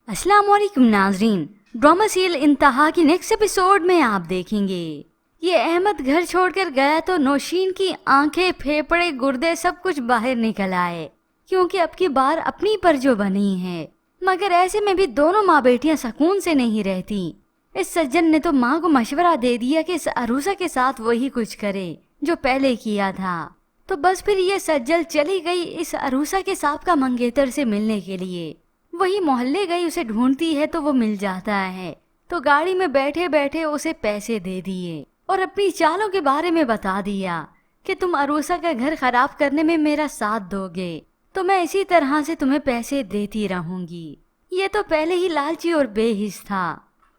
अस्सलाम वालेकुम नाजरीन। ड्रामा सीरियल इंतहा की नेक्स्ट एपिसोड में आप देखेंगे ये अहमद घर छोड़कर गया तो नौशीन की आंखें, फेफड़े, गुर्दे सब कुछ बाहर निकल आए, क्योंकि अब की बार अपनी पर जो बनी है। मगर ऐसे में भी दोनों माँ बेटियां सुकून से नहीं रहती। इस सज्जन ने तो माँ को मशवरा दे दिया कि इस अरूसा के साथ वही कुछ करे जो पहले किया था। तो बस फिर ये सज्जल चली गई इस अरूसा के सांप का मंगेतर से मिलने के लिए। वही मोहल्ले गई, उसे ढूंढती है तो वो मिल जाता है। तो गाड़ी में बैठे बैठे उसे पैसे दे दिए और अपनी चालों के बारे में बता दिया कि तुम अरूसा का घर खराब करने में मेरा साथ दोगे तो मैं इसी तरह से तुम्हें पैसे देती रहूंगी। ये तो पहले ही लालची और बेहिस था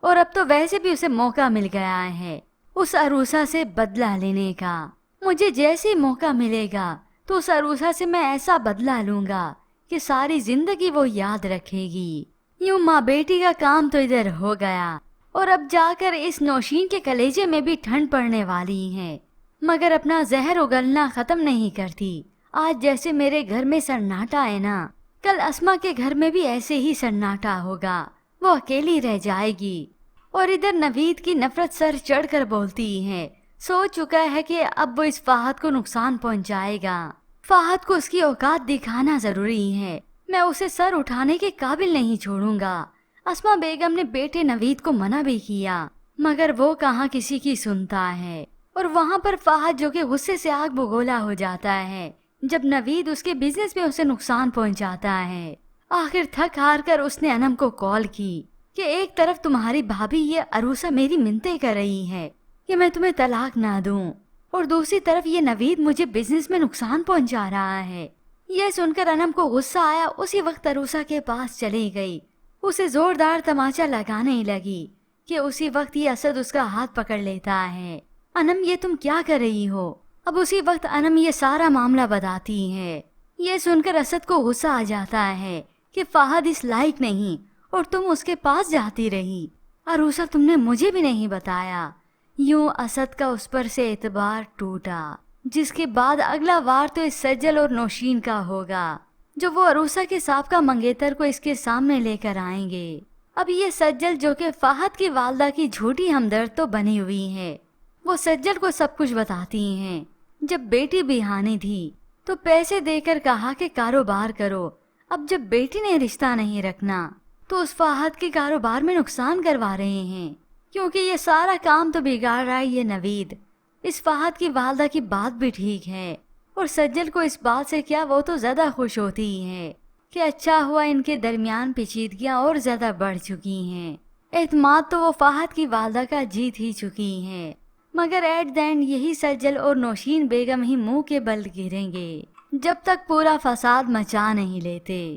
और अब तो वैसे भी उसे मौका मिल गया है उस अरूसा से बदला लेने का। मुझे जैसे मौका मिलेगा तो उस अरूसा से मैं ऐसा बदला लूंगा कि सारी जिंदगी वो याद रखेगी। यूं माँ बेटी का काम तो इधर हो गया और अब जाकर इस नौशीन के कलेजे में भी ठंड पड़ने वाली है। मगर अपना जहर उगलना खत्म नहीं करती। आज जैसे मेरे घर में सन्नाटा है ना, कल अस्मा के घर में भी ऐसे ही सन्नाटा होगा। वो अकेली रह जाएगी। और इधर नवीद की नफरत सर चढ़कर बोलती है, सोच चुका है कि अब वो इस फाहद को नुकसान पहुंचाएगा। फाहद को उसकी औकात दिखाना जरूरी है। मैं उसे सर उठाने के काबिल नहीं छोड़ूंगा। अस्मा बेगम ने बेटे नवीद को मना भी किया, मगर वो कहाँ किसी की सुनता है। और वहाँ पर फाहद जो कि गुस्से से आग बगोला हो जाता है जब नवीद उसके बिजनेस में उसे नुकसान पहुंचाता है। आखिर थक हार कर उसने अनम को कॉल की कि एक तरफ तुम्हारी भाभी ये अरूसा मेरी मिन्नतें कर रही है कि मैं तुम्हें तलाक ना दूं, और दूसरी तरफ ये नवीद मुझे बिजनेस में नुकसान पहुंचा रहा है। यह सुनकर अनम को गुस्सा आया। उसी वक्त अरूसा के पास चली गई, उसे जोरदार तमाचा लगाने लगी कि उसी वक्त ये असद उसका हाथ पकड़ लेता है। अनम, ये तुम क्या कर रही हो? अब उसी वक्त अनम ये सारा मामला बताती है। यह सुनकर असद को गुस्सा आ जाता है कि फाहद इस लायक नहीं और तुम उसके पास जाती रही। अरूसा, तुमने मुझे भी नहीं बताया। यूं असद का उस पर से एतबार टूटा, जिसके बाद अगला वार तो इस सज्जल और नौशीन का होगा, जो वो अरूसा के सांप का मंगेतर को इसके सामने लेकर आएंगे। अब ये सज्जल जो कि फाहद की वालदा की झूठी हमदर्द तो बनी हुई है, वो सज्जल को सब कुछ बताती हैं। जब बेटी बिहानी थी तो पैसे देकर कहा कि कारोबार करो। अब जब बेटी ने रिश्ता नहीं रखना तो उस फाहद के कारोबार में नुकसान करवा रहे हैं, क्योंकि ये सारा काम तो बिगाड़ रहा है ये नवीद। इस फाहद की वालदा की बात भी ठीक है और सज्जल को इस बात से क्या, वो तो ज्यादा खुश होती है कि अच्छा हुआ इनके दरमियान पेचीदगियां और ज्यादा बढ़ चुकी हैं। एतमाद तो वो फाहद की वालदा का जीत ही चुकी हैं, मगर एट द एंड यही सज्जल और नौशीन बेगम ही मुंह के बल गिरेंगे जब तक पूरा फसाद मचा नहीं लेते।